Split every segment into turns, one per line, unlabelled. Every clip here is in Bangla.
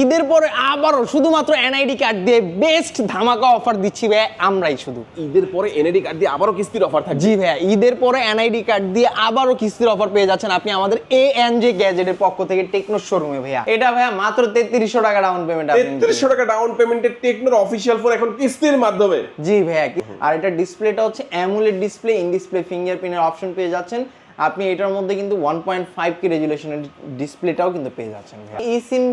ঈদের পরে আবারও শুধুমাত্র এনআইডি কার্ড দিয়ে বেস্ট ধামাকা অফার দিচ্ছি ভাই আমরাই শুধু।
ঈদের পরে এনআইডি কার্ড দিয়ে আবারও কিস্তির অফার থাকবে।
জি ভাইয়া, ঈদের পরে এনআইডি কার্ড দিয়ে আবারও কিস্তির অফার পেয়ে যাচ্ছেন আপনি আমাদের এএনজে গ্যাজেটের পক্ষ থেকে টেকনো শোরুমে ভাইয়া। এটা ভাইয়া মাত্র 3300 টাকা ডাউন পেমেন্ট।
3300 টাকা ডাউন পেমেন্টে টেকনোর অফিশিয়াল ফোন এখন কিস্তির মাধ্যমে।
জি ভাইয়া, আর এটা ডিসপ্লেটা হচ্ছে অ্যামোলেড ডিসপ্লে, ইন ডিসপ্লে ফিঙ্গারপ্রিন্টের অপশন পেয়ে যাচ্ছেন আপনি। এটার মধ্যে কিন্তু 1.5 কে রেজুলেশনের ডিসপ্লেটাও কিন্তু পেয়ে যাচ্ছেন ভাইয়া। ইসিম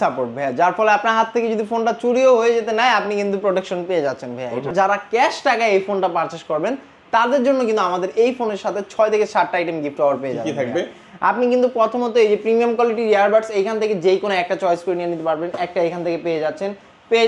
সাপোর্ট ভাইয়া, যার ফলে আপনার হাত থেকে যদি ফোনটা চুরিও হয়ে যেতে নাই আপনি কিন্তু প্রোটেকশন পেয়ে যাচ্ছেন ভাইয়া। যারা ক্যাশ টাকায় এই ফোনটা পারচেজ করবেন তাদের জন্য কিন্তু আমাদের এই ফোনের সাথে 6 থেকে 7টা আইটেম গিফট অফার পেয়ে যাবেন।
কি থাকবে?
আপনি কিন্তু প্রথমত এই যে প্রিমিয়াম কোয়ালিটির ইয়ারবাডস এইখান থেকে যেই কোনো একটা চয়েস করে নিয়ে নিতে পারবেন। একটা এখান থেকে পেয়ে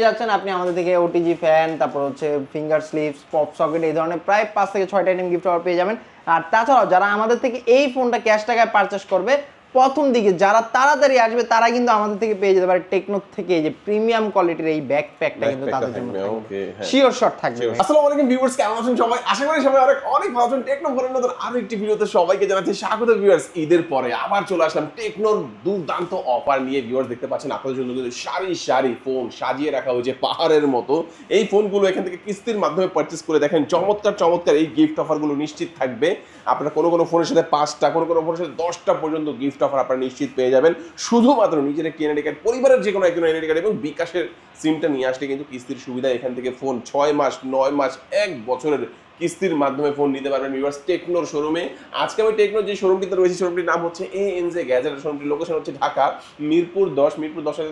যাচ্ছেন আপনি আমাদের থেকে ওটিজি ফ্যান, তারপর হচ্ছে ফিঙ্গার স্লিপস, পপ সকেট, এই ধরনের প্রায় 5 থেকে 6টা আইটেম গিফট অফার পেয়ে যাবেন। আর তাছাড়াও যারা আমাদের থেকে এই ফোনটা ক্যাশ টাকায় পারচেস করবে প্রথম দিকে যারা তাড়াতাড়ি আসবে তারা কিন্তু আমাদের থেকে পেয়ে যেতে পারে টেকনো থেকে এই যে প্রিমিয়াম কোয়ালিটির এই ব্যাকপ্যাকটা কিন্তু তাদের জন্য
ওকে, হ্যাঁ
শিওর শট থাকবে।
আসসালামু আলাইকুম ভিউয়ার্স, কেমন আছেন সবাই? আশা করি সবাই অনেক ভালো আছেন। টেকনো ফোনের নতুন আরো একটি ভিডিওতে সবাইকে জানাচ্ছি স্বাগত। ভিউয়ার্স, ঈদের পরে আবার চলে আসলাম টেকনোর দুর্দান্ত অফার নিয়ে। ভিউয়ার্স দেখতে পাচ্ছেন আপনাদের জন্য কিন্তু সারি সারি ফোন সাজিয়ে রাখা হয়েছে পাহাড়ের মতো। এই ফোনগুলো এখান থেকে কিস্তির মাধ্যমে পারচেজ করে দেখেন চমৎকার চমৎকার এই গিফট অফারগুলো নিশ্চিত থাকবে। আপনারা কোনো ফোনের সাথে 5টা, কোনো ফোনের সাথে 10টা পর্যন্ত গিফট অফার আপনারা নিশ্চিত পেয়ে যাবেন। শুধুমাত্র নিজের একটি এনআইডি কার্ড, পরিবারের যে কোনো একজন এনআইডি কার্ড এবং বিকাশের সিমটা নিয়ে আসলে কিন্তু কিস্তির সুবিধা এখান থেকে ফোন 6 মাস, 9 মাস, 1 বছরের কিস্তির মাধ্যমে ফোন নিতে পারবেন ভিউয়ার্স টেকনোর শোরুমে। আজকে আমি টেকনোর যে শোরুমটিতে রয়েছে শোরুমটির নাম হচ্ছে এএনজে গ্যাজেট। শোরুমটির লোকেশন হচ্ছে ঢাকা মিরপুর 10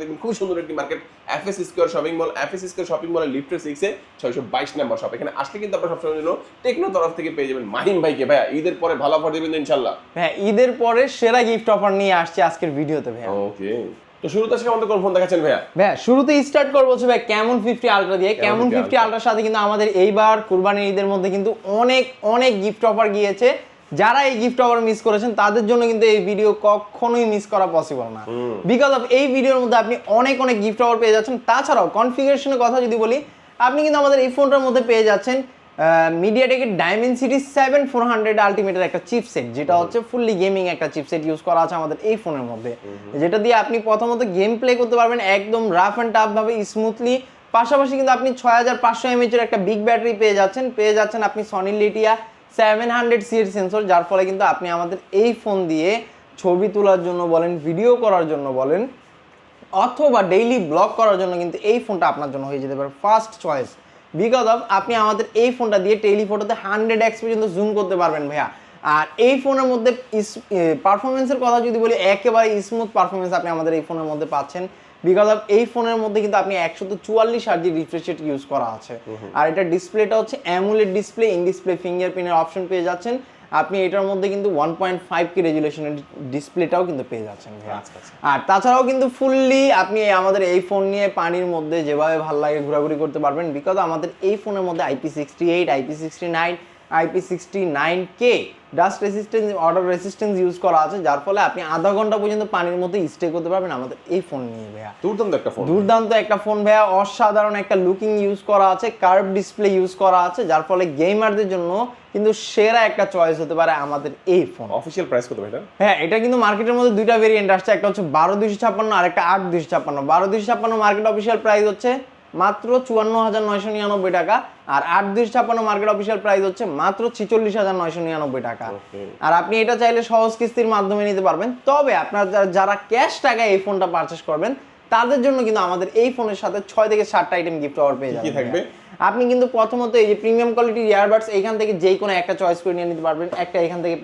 দেখবেন খুব সুন্দর একটি market FS square shopping mall. FS square shopping মলের লিফটের 6 এ 622 নম্বর শপ। এখানে আসলে কিন্তু আপনারা সবসময়ের জন্য টেকনো তরফ থেকে পেয়ে যাবেন মাহিম ভাইকে। ভাইয়া ঈদের পরে ভালো অফার দিবেন ইনশাআল্লাহ।
হ্যাঁ, ঈদের পরে সেরা গিফট অফার নিয়ে আসছে আজকের ভিডিওতে ভাইয়া।
ওকে, তো শুরুতে আজকে আমাদের কোন ফোন দেখাচ্ছেন ভাইয়া?
ভাইয়া শুরুতে স্টার্ট করবো হচ্ছে ভাই ক্যামন 50 আলট্রা দিয়ে। ক্যামন 50 আলট্রার সাথে কিন্তু আমাদের এইবার কুরবানির ঈদের মধ্যে কিন্তু অনেক গিফট অফার গিয়েছে। যারা এই গিফট অফার মিস করেছেন তাদের জন্য কিন্তু এই ভিডিও কখনোই মিস করা পসিবল না, বিকজ অফ এই ভিডিওর মধ্যে আপনি অনেক গিফট অফার পেয়ে যাচ্ছেন। তাছাড়াও কনফিগারেশনের কথা যদি বলি, আপনি কিন্তু আমাদের এই ফোনটার মধ্যে পেয়ে যাচ্ছেন মিডিয়াটেকের ডায়মেনসিটি 7400 আলটিমেটের একটা চিপসেট, যেটা হচ্ছে ফুললি গেমিং একটা চিপসেট ইউজ করা আছে আমাদের এই ফোনের মধ্যে, যেটা দিয়ে আপনি প্রথমত গেম প্লে করতে পারবেন একদম রাফ অ্যান্ড টাফ ভাবে স্মুথলি। পাশাপাশি কিন্তু আপনি 6500 mAh এর একটা বিগ ব্যাটারি পেয়ে যাচ্ছেন আপনি সনি লিটিয়া 700 এর সেন্সর, যার ফলে কিন্তু আপনি আমাদের এই ফোন দিয়ে ছবি তোলার জন্য বলেন, ভিডিও করার জন্য বলেন, অথবা ডেইলি ব্লগ করার জন্য কিন্তু এই ফোনটা আপনার জন্য হয়ে যেতে পারে ফার্স্ট চয়েস। বিকজ অফ আপনি আমাদের এই ফোনটা দিয়ে টেলিফোটোতে 100x পর্যন্ত জুম করতে পারবেন ভাইয়া। আর এই ফোনের মধ্যে পারফরমেন্সের কথা যদি বলি, একেবারে স্মুথ পারফরমেন্স আপনি আমাদের এই ফোনের মধ্যে পাচ্ছেন। বিকজ অফ এই ফোনের মধ্যে কিন্তু আপনি 144 Hz রিফ্রেশ রেট ইউজ করা আছে। আর এটা ডিসপ্লেটা হচ্ছে অ্যামোলেড ডিসপ্লে, ইন ডিসপ্লে ফিঙ্গারপ্রিন্টের অপশন পেয়ে যাচ্ছেন আপনি। এটার মধ্যে কিন্তু 1.5 কে রেজুলেশনের ডিসপ্লেটাও কিন্তু পেয়ে যাচ্ছেন ভাইয়া। আর তাছাড়াও কিন্তু ফুললি আপনি আমাদের এই ফোন নিয়ে পানির মধ্যে যেভাবে ভালো লাগে ঘোরাঘুরি করতে পারবেন। বিকজ আমাদের এই ফোনের মধ্যে IP68, IP69, IP69K dust resistance, water resistance use করা আছে, যার ফলে আপনি আধা ঘন্টা পর্যন্ত পানির মধ্যে স্টে করতে পারবেন আমাদের এই ফোন নিয়ে ভাইয়া। দুর্দান্ত একটা ফোন ভাইয়া, অসাধারণ একটা লুকিং ইউজ করা আছে, কার্ভ ডিসপ্লে ইউজ করা আছে, যার ফলে গেমারদের জন্য কিন্তু সেরা একটা চয়েস হতে পারে আমাদের এই ফোন।
অফিশিয়াল প্রাইস কত ভাই?
হ্যাঁ, এটা কিন্তু মার্কেটের মধ্যে দুইটা ভেরিয়েন্ট আসছে, একটা হচ্ছে 12256 আর একটা 8256। 12256 মার্কেট অফিশিয়াল প্রাইস হচ্ছে মাত্র 54999 টাকা, আর 8256 মার্কেট অফিশিয়াল প্রাইস হচ্ছে মাত্র 46999 টাকা। আর আপনি এটা চাইলে সহজ কিস্তির মাধ্যমে নিতে পারবেন। তবে আপনারা যারা ক্যাশ টাকায় এই ফোনটা পারচেস করবেন তাদের জন্য কিন্তু আমাদের এই ফোনের সাথে 6 থেকে 7টা আইটেম গিফট অফার পেয়ে যাবেন। আপনি কিন্তু প্রথমত এই যে প্রিমিয়াম কোয়ালিটির ইয়ারবাডস এইখান থেকে যেই কোনো একটা চয়েস করে নিয়ে নিতে পারবেন। একটা এখান থেকে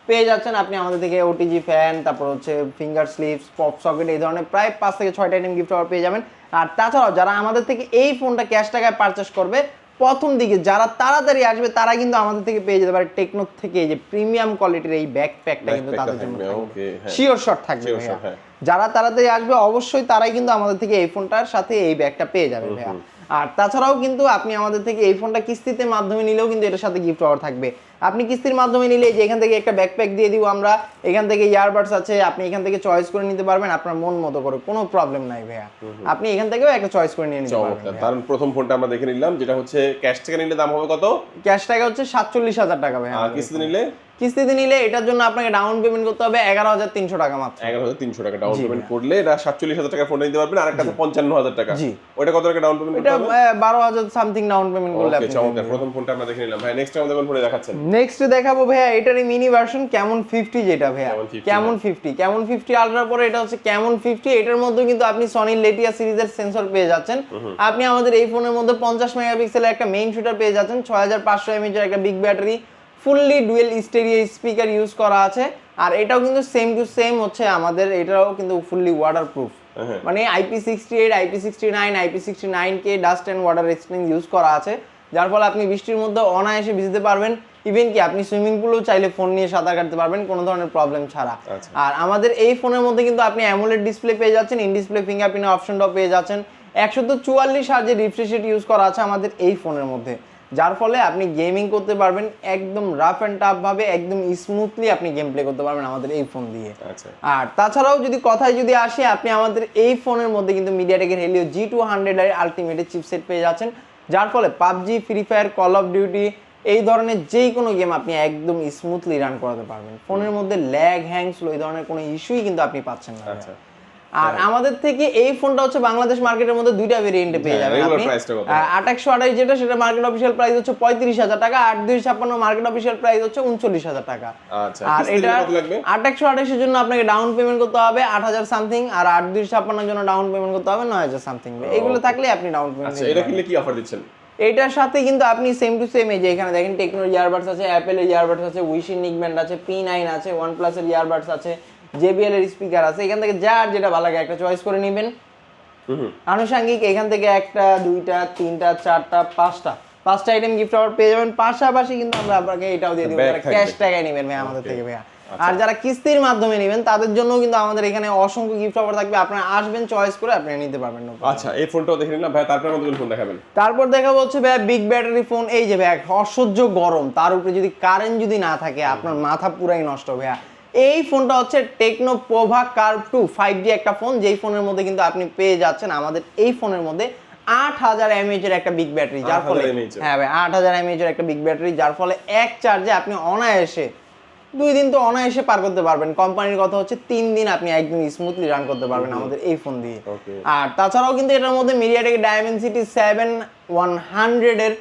পেয়ে যাচ্ছেন আপনি আমাদের থেকে ওটিজি ফ্যান, তারপর হচ্ছে ফিঙ্গার স্লিপস, পপ সকেট, এই ধরনের প্রায় 5 থেকে 6টা আইটেম গিফট অফার পেয়ে যাবেন। আর তাছাড়াও যারা আমাদের থেকে এই ফোনটা ক্যাশ টাকায় পারচেস করবে প্রথম দিকে যারা তাড়াতাড়ি আসবে তারা কিন্তু আমাদের থেকে পেয়ে যেতে পারে টেকনো থেকে এই যে প্রিমিয়াম কোয়ালিটির এই ব্যাকপ্যাকটা কিন্তু তাদের জন্য শিওর শট থাকবে ভাইয়া। যারা তাড়াতাড়ি আসবে অবশ্যই তারাই কিন্তু আমাদের থেকে এই ফোনটার সাথে এই ব্যাগটা পেয়ে যাবে ভাইয়া। আর তাছাড়াও কিন্তু আপনি আমাদের থেকে এই ফোনটা কিস্তিতে মাধ্যমে নিলেও কিন্তু এটার সাথে গিফট অফার থাকবে। আপনি কিস্তির মাধ্যমে নিলে যে এখান থেকে একটা ব্যাকপ্যাক দিয়ে দিব আমরা, এখান থেকে ইয়ারবাডস আছে, আপনি এখান থেকে চয়েস করে নিতে পারবেন আপনার মন মতো করে, কোনো প্রবলেম নাই ভাইয়া। আপনি এখান থেকেও একটা চয়েস করে নিয়ে নিতে পারবেন।
কারণ প্রথম ফোনটা আমরা দেখে নিলাম, যেটা হচ্ছে ক্যাশ টাকা নিলে দাম হবে কত?
ক্যাশ টাকা হচ্ছে 47000 টাকা ভাইয়া।
আর কিস্তিতে নিলে
কিস্তিতে নিলে এটার জন্য আপনাকে ডাউন পেমেন্ট করতে হবে 11,300 টাকা মাত্র।
11,300 টাকা ডাউন পেমেন্ট করলে এটা 47,000 টাকা ফোনটা নিতে পারবেন, আর একটা আছে 55,000 টাকা।
জি।
ওটা কত টাকা ডাউন পেমেন্ট করতে
এটা
হবে?
12,000 সামথিং ডাউন পেমেন্ট করলে
ওকে,
আপনি
চমৎকার। প্রথম ফোনটা আমরা দেখে নিলাম ভাই। নেক্সট আমাদের কোন ফোনে দেখাচ্ছেন?
নেক্সট দেখাবো ভাইয়া এটারই মিনি ভার্সন ক্যামন 50, যেটা ভাইয়া
ক্যামন 50
ক্যামন 50 আলট্রার পরে এটা হচ্ছে ক্যামন 50। এটার মধ্যে কিন্তু আপনি সনি লেটিয়া সিরিজের সেন্সর পেয়ে যাচ্ছেন। আপনি আমাদের এই ফোনের মধ্যে 50 মেগাপিক্সেলের একটা মেইন শুটার পেয়ে যাচ্ছেন, 6500 mAh এর একটা big battery, fully dual stereo speaker use করা আছে। আর এটাও কিন্তু সেম টু সেম হচ্ছে আমাদের, এটাও কিন্তু ফুললি ওয়াটারপ্রুফ, মানে IP68, IP69, IP69K dust and water resistance use করা আছে, যার ফলে আপনি বৃষ্টির মধ্যে অনায়াসে ভিজতে পারবেন। ইভেন কি আপনি সুইমিং পুলেও চাইলে ফোন নিয়ে সাঁতার কাটতে পারবেন কোনো ধরনের প্রবলেম ছাড়া। আর আমাদের এই ফোনের মধ্যে কিন্তু আপনি অ্যামোলেড ডিসপ্লে পেয়ে যাচ্ছেন, ইন ডিসপ্লে ফিঙ্গারপ্রিন্ট অপশনটাও পেয়ে যাচ্ছেন। 144 হার্জের রিফ্রেশ রেট ইউজ করা আছে আমাদের এই ফোনের মধ্যে, যার ফলে আপনি গেমিং করতে পারবেন একদম রাফ অ্যান্ড টাফ ভাবে, একদম স্মুথলি আপনি গেম প্লে করতে পারবেন আমাদের এই ফোন দিয়ে। আর তাছাড়াও যদি কথায় যদি আসে, আপনি আমাদের এই ফোনের মধ্যে কিন্তু মিডিয়াটেকের হেলিও G200 এর আলটিমেট চিপসেট পেয়ে যাচ্ছেন, যার ফলে PUBG, free fire, call of duty এই ধরনের যেই কোনো গেম আপনি একদম স্মুথলি রান করাতে পারবেন। ফোনের মধ্যে ল্যাগ, হ্যাং, স্লো এই ধরনের কোনো ইস্যুই কিন্তু আপনি পাচ্ছেন না। আর আমাদের থেকে এই ফোনটা হচ্ছে বাংলাদেশ মার্কেটের মধ্যে দুইটা ভেরিয়েন্টে পেয়ে যাবেন আপনি। 2828 যেটা, সেটা মার্কেট অফিশিয়াল প্রাইস হচ্ছে 35,000 টাকা, 8256 মার্কেট অফিশিয়াল প্রাইস হচ্ছে 39,000 টাকা। আর এটা 2828 এর জন্য আপনাকে ডাউন পেমেন্ট করতে হবে 8,000 সামথিং, আর 8256 এর জন্য ডাউন পেমেন্ট করতে হবে 9,000 সামথিং। এগুলো থাকলে আপনি ডাউন পেমেন্ট।
আচ্ছা, এটা কিনলে কি অফার দিচ্ছেন?
এটার সাথে কিন্তু আপনি সেম টু সেম, এই যে এখানে দেখেন টেকনোর ইয়ারবাডস আছে, অ্যাপেলের ইয়ারবাডস আছে, উইশির নিকব্যান্ড আছে, P9 আছে, OnePlus এর ইয়ারবাডস আছে, JBL এর স্পিকার আছে। এখান থেকে যার যেটা ভালো লাগে একটা চয়েস করে নেবেন। আনুষঙ্গিক এখান থেকে একটা, দুইটা, তিনটা, চারটা, পাঁচটা আইটেম গিফট অফার পেয়ে যাবেন। পাশাপাশি কিন্তু আমরা আপনাকে এটাও দিয়ে দিব, ক্যাশ টাকায় নেবেন ভাই আমাদের থেকে ভাইয়া। আর যারা কিস্তির মাধ্যমে নেবেন তাদের জন্য কিন্তু আমাদের এখানে অসংখ্য গিফট অফার থাকবে, আপনারা আসবেন চয়েস করে আপনি নিতে পারবেন।
আচ্ছা, এই ফোনটাও দেখে নিলাম ভাই। তারপর আমাদের কোন ফোন দেখাবেন?
তারপর দেখাবো হচ্ছে ভাই বিগ ব্যাটারি ফোন। এই যে ভাই অসহ্য গরম, তার উপরে যদি কারেন্ট যদি না থাকে আপনার মাথা পুরাই নষ্ট ভাইয়া। এই ফোনটা হচ্ছে টেকনো পোভা কার্ভ 2 5G একটা ফোন, যেই ফোনের মধ্যে কিন্তু আপনি পেয়ে যাচ্ছেন আমাদের এই ফোনের মধ্যে 8000 mAh এর একটা বিগ ব্যাটারি, যার ফলে হ্যাঁ ভাই 8000 mAh এর একটা বিগ ব্যাটারি, যার ফলে এক চার্জে আপনি অনায়াসে 2 দিন তো অনায়াসে পার করতে পারবেন। কোম্পানির কথা হচ্ছে 3 দিন আপনি একদম স্মুথলি রান করতে পারবেন আমাদের এই ফোন দিয়ে। আর তাছাড়াও কিন্তু এটার মধ্যে মিডিয়াটেক ডায়মেনসিটি 7100 এর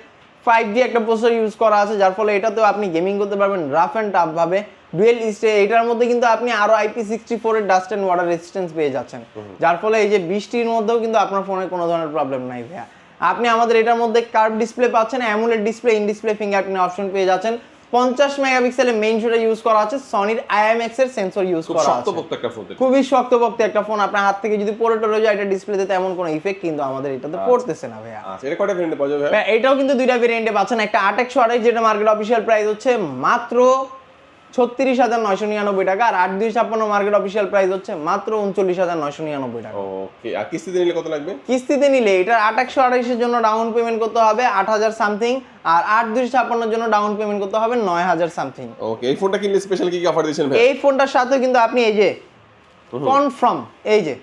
5G একটা প্রসেসর ইউজ করা আছে, যার ফলে এটাতেও আপনি গেমিং করতে পারবেন রাফ অ্যান্ড টাফ ভাবে। ডুয়েল স্টে এটার মধ্যে কিন্তু আপনি আরো IP64 এর ডাস্ট এন্ড ওয়াটার রেজিস্ট্যান্স পেয়ে যাচ্ছেন, যার ফলে এই যে বৃষ্টির মধ্যেও কিন্তু আপনার ফোনে কোনো ধরনের প্রবলেম নাই ভাইয়া। আপনি আমাদের এটার মধ্যে কার্ভ ডিসপ্লে পাচ্ছেন, AMOLED display, in display fingerprint option পেয়ে যাচ্ছেন। 50 মেগাপিক্সেলের মেইন শুটার ইউজ করা আছে, সনির IMX এর সেন্সর ইউজ করা আছে।
শক্তপোক্ত একটা ফোন,
খুবই শক্তপোক্ত একটা ফোন। আপনার হাত থেকে যদি পড়ে টরে যায় এটা ডিসপ্লেতে তেমন কোনো ইফেক্ট কিন্তু আমাদের এটাতে পড়তেছে না ভাইয়া।
আচ্ছা, এটা কয়টা ভেরিয়েন্টে পাওয়া যাবে ভাই?
এটাও কিন্তু দুইটা ভেরিয়েন্টে পাচ্ছেন, একটা 2828 যেটা মার্কেট অফিশিয়াল প্রাইস হচ্ছে মাত্র 36,999 টাকা, আর 8256 মার্কেট অফিশিয়াল প্রাইস হচ্ছে মাত্র 39,999 টাকা।
ওকে, আর কিস্তিতে নিলে কত লাগবে?
কিস্তিতে নিলে এটা 2828 এর জন্য ডাউন পেমেন্ট করতে হবে 8,000 সামথিং, আর 8256 এর জন্য ডাউন পেমেন্ট করতে হবে 9,000 সামথিং।
ওকে, এই ফোনটা কিনলে স্পেশাল কি কি অফার দিচ্ছেন ভাই?
এই ফোনটার সাথে কিন্তু আপনি এই যে কনফার্ম, এই যে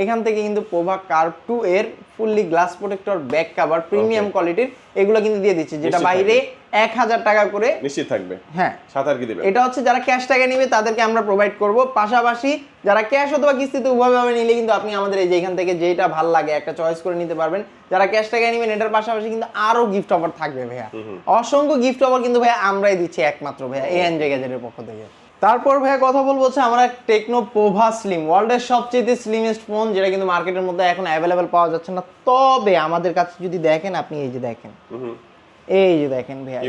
এখান থেকে কিন্তু পোভা কার্ভ 2 এর fully glass protector back cover premium কোয়ালিটির এগুলো কিন্তু দিয়ে দিচ্ছে, যেটা বাইরে 1000 টাকা করে
নিশ্চিত থাকবে।
হ্যাঁ,
সাথে আর কি দিবেন?
এটা হচ্ছে যারা ক্যাশ টাকা নেবে তাদেরকে আমরা প্রোভাইড করব, পাশাপাশি যারা ক্যাশ অথবা কিস্তিতে উভয়ভাবে নিলে কিন্তু আপনি আমাদের এই যে এখান থেকে যেটা ভালো লাগে একটা চয়েস করে নিতে পারবেন। যারা ক্যাশ টাকা নেবেন এটার পাশাপাশি কিন্তু আরো গিফট অফার থাকবে ভাইয়া, অসংখ্য গিফট অফার কিন্তু ভাইয়া আমরাই দিচ্ছি একমাত্র ভাইয়া ANJ গ্যাজেটের পক্ষ থেকে। তারপর ভাইয়া কথা বলবো হচ্ছে আমরা টেকনো পোভা স্লিম, ওয়ার্ল্ডের সবচেয়ে স্লিমেস্ট ফোন, যেটা কিন্তু মার্কেটের মধ্যে এখন অ্যাভেলেবেল পাওয়া যাচ্ছে না। তবে আমাদের কাছে যদি দেখেন, আপনি এই যে দেখেন, এই যে দেখেন ভাইয়া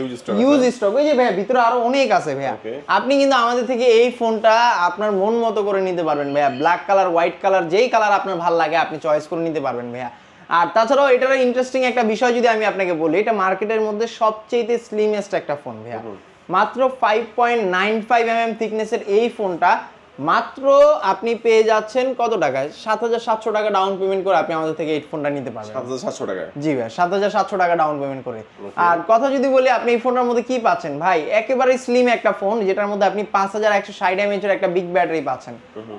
ইউজ স্টক, এই যে ভাইয়া ভিতরে আরো অনেক আছে ভাইয়া। আপনি কিন্তু আমাদের থেকে এই ফোনটা আপনার মন মতো করে নিতে পারবেন ভাইয়া, ব্ল্যাক কালার, হোয়াইট কালার, যেই কালার আপনার ভালো লাগে আপনি চয়েস করে নিতে পারবেন ভাইয়া। আর তাছাড়াও এটার ইন্টারেস্টিং একটা বিষয় যদি আমি আপনাকে বলি, এটা মার্কেটের মধ্যে সবচেয়ে স্লিমেস্ট একটা ফোন ভাইয়া। মাত্র 5.95 mm থিকনেসের এই ফোনটা মাত্র আপনি পেয়ে যাচ্ছেন কত টাকায়? 7,700 টাকা ডাউন পেমেন্ট করে আপনি আমাদের থেকে এই ফোনটা নিতে পারবেন।
7,700 টাকা? জি
ভাই, 7,700 টাকা ডাউন পেমেন্ট করে। আর কথা যদি বলি আপনি এই ফোনটার মধ্যে কি পাচ্ছেন ভাই, একেবারে স্লিম একটা ফোন, যেটার মধ্যে আপনি 5160 mAh এর একটা বিগ ব্যাটারি পাচ্ছেন।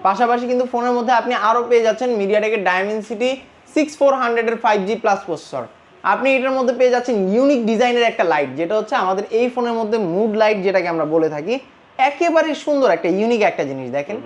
পাশাপাশি কিন্তু ফোনের মধ্যে আপনি আরো পেয়ে যাচ্ছেন মিডিয়াটেকের ডায়মেনসিটি 6400 এর 5G প্লাস প্রসেসর। আপনি এটার মধ্যে পেয়ে যাচ্ছেন ইউনিক ডিজাইনের একটা লাইট, যেটা হচ্ছে আমাদের এই ফোনের মধ্যে মুড লাইট যেটাকে আমরা বলে থাকি। একেবারে সুন্দর একটা ইউনিক একটা জিনিস দেখেন,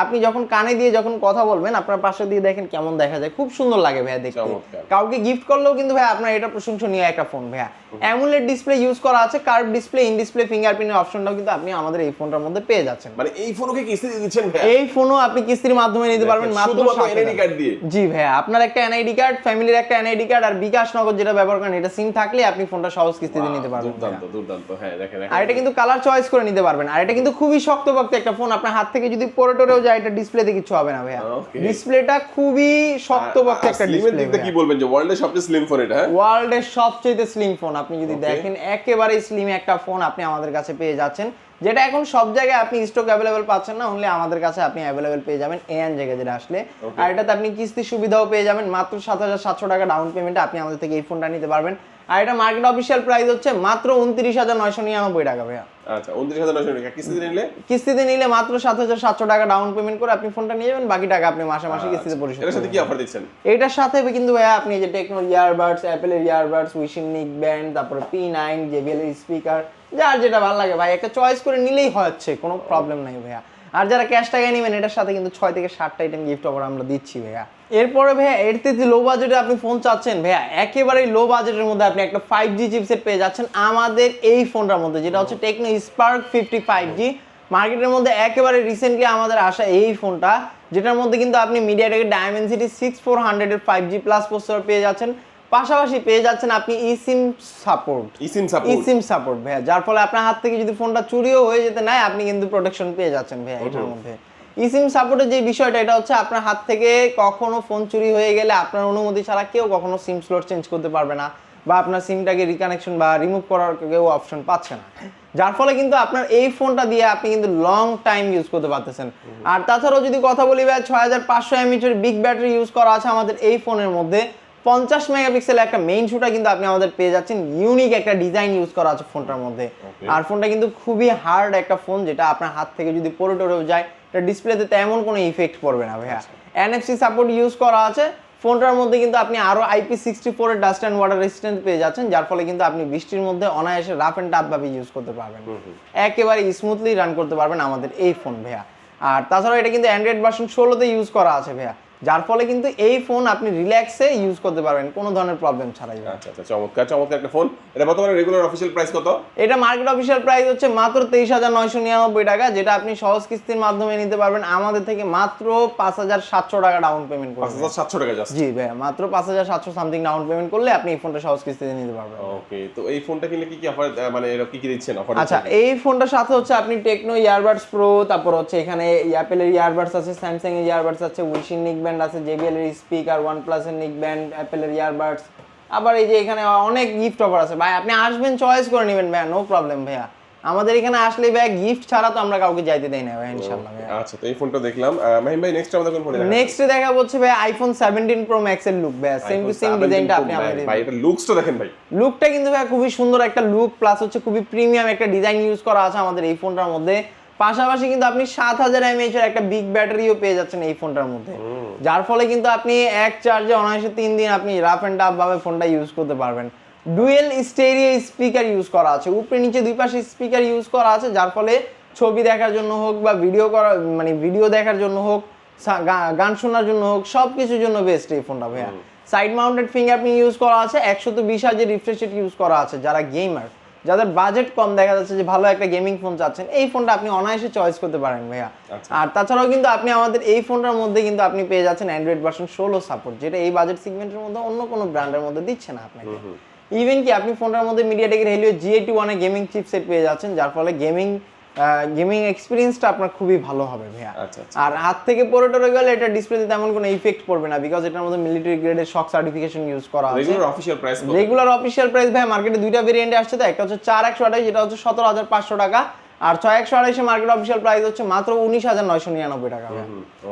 আপনি যখন কানে দিয়ে যখন কথা বলবেন আপনার পাশে দিয়ে দেখেন কেমন দেখা যায়, খুব সুন্দর লাগে ভাইয়া দেখতে।
চমৎকার।
কাউকে গিফট করলেও কিন্তু ভাই আপনার এটা প্রশংসনীয় একটা ফোন ভাইয়া। অ্যামুলেট ডিসপ্লে ইউজ করা আছে, কার্ভ ডিসপ্লে, ইন ডিসপ্লে ফিঙ্গারপ্রিন্টের অপশনটাও কিন্তু আপনি আমাদের এই ফোনটার মধ্যে পেয়ে যাচ্ছেন।
মানে এই ফোনও কি কিস্তি দিয়ে দিচ্ছেন ভাই?
এই ফোনও আপনি কিস্তির মাধ্যমে নিতে পারবেন মাত্র
শুধুমাত্র এনআইডি কার্ড দিয়ে?
জি ভাইয়া, আপনার একটা এনআইডি কার্ড, ফ্যামিলির একটা এনআইডি কার্ড আর বিকাশ নগদ যেটা ব্যবহার করেন এটা সিম থাকলে আপনি ফোনটা সহজ কিস্তিতে নিতে পারবেন।
দুর্দান্ত দুর্দান্ত। হ্যাঁ দেখেন
আর এটা কিন্তু কালার চয়েস করে নিতে পারবেন। আর এটা কিন্তু খুবই শক্তপোক্ত একটা ফোন, আপনার হাত থেকে যদি পড়ে টরেও যায় এটা ডিসপ্লেতে কিছু হবে না ভাইয়া। ডিসপ্লেটা খুবই শক্তপোক্ত একটা
স্লিমের
ডিসপ্লে।
দিকটা কি বলবেন যে ওয়ার্ল্ডের সবচেয়ে স্লিম ফোন এটা?
ওয়ার্ল্ডের সবচেয়ে স্লিম ফোন আপনি যদি দেখেন, একেবারে স্লিম একটা ফোন আপনি আমাদের কাছে পেয়ে যাচ্ছেন, যেটা এখন সব জায়গায় আপনি স্টক অ্যাভেলেবেল পাচ্ছেন না, অনলি আমাদের কাছে আপনি অ্যাভেলেবেল পেয়ে যাবেন এন জায়গায় যেটা আসলে। আর এটাতে আপনি কিস্তি সুবিধাও পেয়ে যাবেন, মাত্র ৭৭০০ টাকা ডাউন পেমেন্টে আপনি আমাদের থেকে এই ফোনটা নিতে পারবেন। আর এটা মার্কেট অফিসিয়াল প্রাইস হচ্ছে মাত্র ২৯৯৯৯ টাকা ভাইয়া।
আচ্ছা ২৯৯৯০ টাকা। কিস্তিতে নিলে?
কিস্তিতে নিলে মাত্র ৭৭০০ টাকা ডাউন পেমেন্ট করে আপনি ফোনটা নিয়ে যাবেন, বাকি টাকা আপনি মাসে মাসে কিস্তিতে পরিশোধ
এর সাথে
করবেন।
কি অফার দিচ্ছেন?
এটার সাথে কিন্তু ভাইয়া আপনি যে টেকনোর ইয়ারবাডস, অ্যাপেলের ইয়ারবাডস, উইশিং নিক ব্যান্ড, তারপরে P9, JBL এর স্পিকার, যার যেটা ভালো লাগে ভাই একটা চয়েস করে নিলেই হচ্ছে, কোনো প্রবলেম নাই ভাইয়া। আর যারা ক্যাশ টাকায় নেবেন এটার সাথে কিন্তু 6 থেকে 7টা আইটেম গিফট অফার আমরা দিচ্ছি ভাইয়া। এরপরে ভাইয়া এর থেকে লো বাজেটে আপনি ফোন চাচ্ছেন ভাইয়া, একেবারে লো বাজেটের মধ্যে আপনি একটা 5G চিপসেট পেয়ে যাচ্ছেন আমাদের এই ফোনটার মধ্যে, যেটা হচ্ছে টেকনো স্পার্ক 50 5G। মার্কেটের মধ্যে একেবারে রিসেন্টলি আমাদের আসা এই ফোনটা, যেটার মধ্যে কিন্তু আপনি মিডিয়াটেক ডায়মেনসিটি 6400 এর 5G প্লাস প্রসেসর পেয়ে যাচ্ছেন, পাশাপাশি পেয়ে যাচ্ছেন আপনি ইসিম সাপোর্ট। ইসিম সাপোর্ট ভাইয়া, যার ফলে আপনার হাত থেকে যদি ফোনটা চুরিও হয়ে যেতে নাই আপনি কিন্তু প্রোটেকশন পেয়ে যাচ্ছেন ভাইয়া এটার মধ্যে। ইসিম সাপোর্টের যে বিষয়টা এটা হচ্ছে আপনার হাত থেকে কখনো ফোন চুরি হয়ে গেলে আপনার অনুমতি ছাড়া কেউ কখনো সিম স্লট চেঞ্জ করতে পারবে না, বা আপনার সিমটাকে রিকানেকশন বা রিমুভ করার কেউ অপশন পাচ্ছে না, যার ফলে কিন্তু আপনার এই ফোনটা দিয়ে আপনি কিন্তু লং টাইম ইউজ করতে পারতেছেন। আর তাছাড়াও যদি কথা বলি ভাই 6500 mAh এর বিগ ব্যাটারি ইউজ করা আছে আমাদের এই ফোনের মধ্যে, 50 মেগাপিক্সেলের একটা মেইন শুটার কিন্তু আপনি আমাদের পেয়ে যাচ্ছেন, ইউনিক একটা ডিজাইন ইউজ করা আছে ফোনটার মধ্যে। আর ফোনটা কিন্তু খুবই হার্ড একটা ফোন, যেটা আপনার হাত থেকে যদি পড়ে টরেও যায় এটা ডিসপ্লেতে তেমন কোনো ইফেক্ট পড়বে না ভাইয়া। NFC সাপোর্ট ইউজ করা আছে ফোনটার মধ্যে, কিন্তু আপনি আরো IP64 এর ডাস্ট অ্যান্ড ওয়াটার রেসিস্ট্যান্ট পেয়ে যাচ্ছেন, যার ফলে কিন্তু আপনি বৃষ্টির মধ্যে অনায়াসে রাফ এন্ড টাফ ভাবে ইউজ করতে পারবেন, একেবারে স্মুথলি রান করতে পারবেন আমাদের এই ফোন ভাইয়া। আর তাছাড়াও এটা কিন্তু অ্যান্ড্রয়েড ভার্সন 16তে ইউজ করা আছে ভাইয়া, যার ফলে কিন্তু এই ফোন আপনি রিল্যাক্সে ইউজ করতে পারবেন কোনো ধরনের প্রবলেম ছাড়াই।
আচ্ছা আচ্ছা, চমৎকার চমৎকার একটা ফোন। এটা বর্তমানে রেগুলার অফিশিয়াল প্রাইস কত?
এটা মার্কেট অফিশিয়াল প্রাইস হচ্ছে মাত্র 23,999 টাকা, যেটা আপনি সহজ কিস্তির মাধ্যমে নিতে পারবেন আমাদের থেকে মাত্র 5,700 টাকা ডাউন পেমেন্ট করবেন।
5,700 টাকা জাস্ট?
জি ভাই, মাত্র 5,700 সামথিং ডাউন পেমেন্ট করলে আপনি এই ফোনটা সহজ কিস্তিতে নিতে পারবেন।
ওকে, তো এই ফোনটা কিনলে কি কি অফার, মানে এর কি কি দিচ্ছেন অফার?
আচ্ছা, এই ফোনটার সাথে হচ্ছে আপনি টেকনো ইয়ারবাডস প্রো, তারপর হচ্ছে এখানে অ্যাপেলের ইয়ারবাডস আছে, স্যামসাং এর ইয়ারবাডস আছে, উইশিং নিক ব্যান্ড আছে, JBL এর স্পিকার, OnePlus এর নিক ব্যান্ড, অ্যাপেলের ইয়ারবাডস, আবার এই যে এখানে অনেক গিফট অফার আছে ভাই, আপনি আসবেন চয়েস করে নেবেন ভাই, নো প্রবলেম ভাইয়া। আমাদের এখানে আসলে ভাই গিফট ছাড়া তো আমরা কাউকে যাইতে দেই না ভাই, ইনশাআল্লাহ ভাই।
আচ্ছা, তো এই ফোনটা দেখলাম। মাহিম ভাই নেক্সট আমাদের কোন ফোন দেখাবেন?
নেক্সট দেখা হচ্ছে ভাই আইফোন 17 প্রো ম্যাক্স এর লুক ভাই, সেম টু সেম ডিজাইনটা আপনি আমাদের
ভাই এটা লুকসটা দেখেন ভাই,
লুকটা কিন্তু ভাই খুবই সুন্দর একটা লুক, প্লাস হচ্ছে খুবই প্রিমিয়াম একটা ডিজাইন ইউজ করা আছে আমাদের এই ফোনটার মধ্যে। পাশাপাশি কিন্তু আপনি 7000 mAh এর একটা বিগ ব্যাটারিও পেয়ে যাচ্ছেন এই ফোনটার মধ্যে, যার ফলে কিন্তু আপনি এক চার্জে অনায়াসে 3 দিন আপনি রাফ এন্ড টাফ ভাবে ফোনটা ইউজ করতে পারবেন। ডুয়েল স্টেরিও স্পিকার ইউজ করা আছে, উপরে নিচে দুই পাশে স্পিকার ইউজ করা আছে, যার ফলে ছবি দেখার জন্য হোক বা ভিডিও করা মানে ভিডিও দেখার জন্য হোক, গান শোনার জন্য হোক, সবকিছুর জন্য বেস্ট এই ফোনটা ভাইয়া। সাইড মাউন্টেড ফিঙ্গারপ্রিন্ট ইউজ করা আছে, 120 হার্জের রিফ্রেশ রেট ইউজ করা আছে। যারা গেমার, যাদের বাজেট কম, দেখা যাচ্ছে যে ভালো একটা গেমিং ফোন চাচ্ছেন, এই ফোনটা আপনি অনায়াসে চয়েস করতে পারেন ভাইয়া। আর তাছাড়াও কিন্তু আপনি আমাদের এই ফোনটার মধ্যে কিন্তু আপনি পেয়ে যাচ্ছেন অ্যান্ড্রয়েড ভার্সন 16 সাপোর্ট, যেটা এই বাজেট সেগমেন্টের মধ্যে অন্য কোনো ব্র্যান্ডের মধ্যে দিচ্ছে না আপনাকে। ইভেন কি আপনি ফোনটার মধ্যে মিডিয়াটেকের হেলিও G81 এর গেমিং চিপসেট পেয়ে যাচ্ছেন, যার ফলে গেমিং এক্সপিরিয়েন্সটা আপনার খুবই ভালো হবে ভাইয়া। আর হাত থেকে পড়ে টরে গেলে এটা ডিসপ্লেতে তেমন কোনো ইফেক্ট পড়বে না, বিকজ এটার মধ্যে মিলিটারি গ্রেডের শক সার্টিফিকেশন ইউজ করা আছে। রেগুলার অফিশিয়াল প্রাইস ভাই মার্কেটে দুইটা ভেরিয়েন্টে আসছে, তো একটা হচ্ছে 4128, যেটা হচ্ছে 17,500 টাকা, আর 6128 মার্কেট অফিশিয়াল প্রাইস হচ্ছে মাত্র 19,999 টাকা।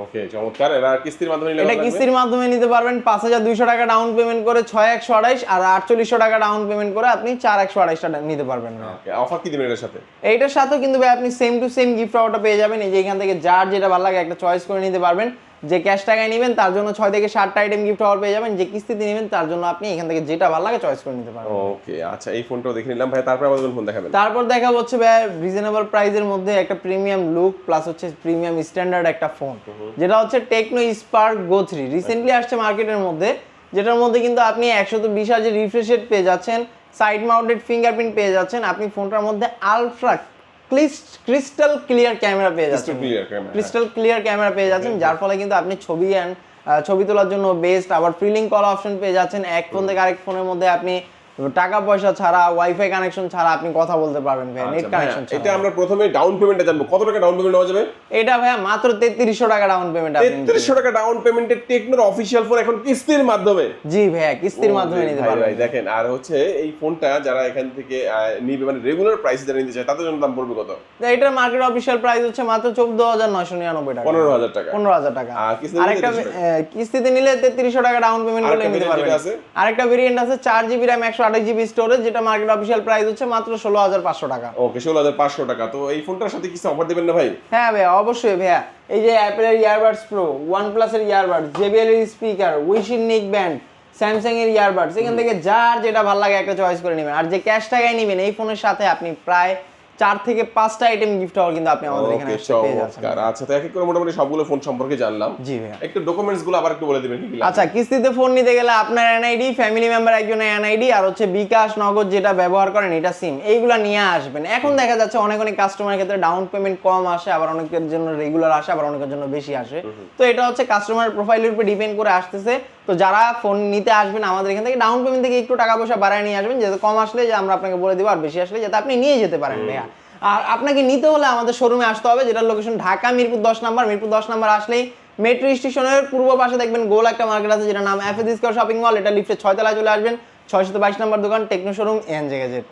ওকে, চমৎকার। এরা কিস্তির মাধ্যমে নিলে,
এটা কিস্তির মাধ্যমে নিতে পারবেন 5,200 টাকা ডাউন পেমেন্ট করে 6128, আর 4800 টাকা ডাউন পেমেন্ট করে আপনি 4128 টাকা নিতে পারবেন।
ওকে, অফার কি দিবেন এর সাথে?
এইটার সাথেও কিন্তু ভাই আপনি সেম টু সেম গিফট অফারটা পেয়ে যাবেন। এই যে এখান থেকে যার যেটা ভালো লাগে একটা চয়েস করে নিতে পারবেন। যে ক্যাশ টাকায় নেবেন তার জন্য 6 থেকে 7টা আইটেম গিফট অফার পেয়ে যাবেন, যে কিস্তিতে নেবেন তার জন্য আপনি এখান থেকে যেটা ভালো লাগে চয়েস করে নিতে পারবেন।
ওকে আচ্ছা, এই ফোনটাও দেখে নিলাম ভাই, তারপর আমাদের কোন ফোন দেখাবেন?
তারপর দেখা হচ্ছে ভাই রিজনেবল প্রাইসের মধ্যে একটা প্রিমিয়াম লুক প্লাস হচ্ছে প্রিমিয়াম স্ট্যান্ডার্ড একটা ফোন, যেটা হচ্ছে টেকনো স্পার্ক গো 3 রিসেন্টলি আসছে মার্কেটের মধ্যে, যেটার মধ্যে কিন্তু আপনি 120 হার্জ রিফ্রেশ রেট পেয়ে যাচ্ছেন, সাইড মাউন্টেড ফিঙ্গারপ্রিন্ট পেয়ে যাচ্ছেন, আপনি ফোনটার মধ্যে আলট্রা ক্রিস্টাল ক্লিয়ার ক্যামেরা পেয়ে যাচ্ছেন, ক্রিস্টাল ক্লিয়ার ক্যামেরা পেয়ে যাচ্ছেন, যার ফলে কিন্তু আপনি ছবি তোলার জন্য বেস্ট, আবার ফ্রিলিং কল অপশন পেয়ে যাচ্ছেন, এক ফোন থেকে আরেক ফোনের মধ্যে আপনি টাকা পয়সা ছাড়া ওয়াইফাই কানেকশন ছাড়া আপনি কথা বলতে পারবেন ভাই, নেট কানেকশন ছাড়া।
এটা আমরা প্রথমে ডাউন পেমেন্টটা জানবো, কত টাকা ডাউন পেমেন্ট নেওয়া যাবে?
এটা ভাই মাত্র 3300 টাকা ডাউন পেমেন্ট আপনি
3300 টাকা ডাউন পেমেন্টে টেকনোর অফিশিয়াল ফোন এখন কিস্তির মাধ্যমে।
জি ভাইয়া কিস্তির মাধ্যমে নিতে পারবেন।
ভাই দেখেন, আর হচ্ছে এই ফোনটা যারা এখান থেকে নিবে মানে রেগুলার প্রাইস যারা নিতে চায় তাদের জন্য দাম পড়বে কত?
এটার মার্কেট অফিশিয়াল প্রাইস হচ্ছে মাত্র 14999 টাকা,
15000 টাকা,
15000 টাকা।
কিস্তিতে
আরেকটা কিস্তিতে নিলে 3300 টাকা ডাউন পেমেন্ট করে নিতে পারবেন। আরেকটা ভেরিয়েন্ট আছে 4GB RAM 128GB স্টোরেজ, যেটা মার্কেট অফিশিয়াল প্রাইস হচ্ছে মাত্র 16500 টাকা।
ওকে 16500 টাকা। তো এই ফোনটার সাথে কিছু অফার দিবেন না ভাই?
হ্যাঁ ভাই অবশ্যই ভাইয়া, এই যে অ্যাপেলের ইয়ারবাডস প্রো, ওয়ানপ্লাসের ইয়ারবাডস, জেবিএল এর স্পিকার, উইশির নেক ব্যান্ড, স্যামসাং এর ইয়ারবাডস, এখান থেকে যার যেটা ভালো লাগে একটা চয়েস করে নেবেন। আর যে ক্যাশ টাকায় নেবেন এই ফোনের সাথে আপনি প্রায় 4 থেকে 5টা আইটেম গিফট অফার কিন্তু আপনি আমাদের এখানে পেয়ে যাচ্ছেন।
আচ্ছা, তো এক এক করে মোটামুটি সবগুলো ফোন সম্পর্কে জানলাম।
জি ভাইয়া,
একটু ডকুমেন্টস গুলো আবার একটু বলে দিবেন কি কি?
আচ্ছা, কিস্তিতে ফোন নিতে গেলে আপনার এনআইডি, ফ্যামিলি মেম্বার একজনের এনআইডি, আর হচ্ছে বিকাশ নগদ যেটা ব্যবহার করেন এটা সিম, এইগুলা নিয়ে আসবেন। এখন দেখা যাচ্ছে অনেক কাস্টমারের ক্ষেত্রে ডাউন পেমেন্ট কম আসে, আবার অনেকের জন্য রেগুলার আসে, আবার অনেকের জন্য বেশি আসে। তো এটা হচ্ছে কাস্টমার প্রোফাইলের উপর ডিপেন্ড করে আসতেছে। তো যারা ফোন নিতে আসবেন আমাদের এখান থেকে ডাউন পেমেন্ট থেকে একটু টাকা পয়সা বাড়ায় নিয়ে আসবেন, যাতে কম আসলে যে আমরা আপনাকে বলে দিব, আর বেশি আসলে যাতে আপনি নিয়ে যেতে পারেন ভাইয়া। আর আপনাকে নিতে হলে আমাদের শোরুমে আসতে হবে, যেটার location Dhaka Mirpur 10 number. Mirpur 10 number আসলেই মেট্রো স্টেশনের পূর্ব পাশে দেখবেন গোল একটা মার্কেট আছে, যেটা নাম এফএস স্কয়ার শপিং মল, এটা লিফটে 6 তলায় চলে আসবেন। 622 নাম্বার দোকান টেকনো শোরুম এনজে গ্যাজেট।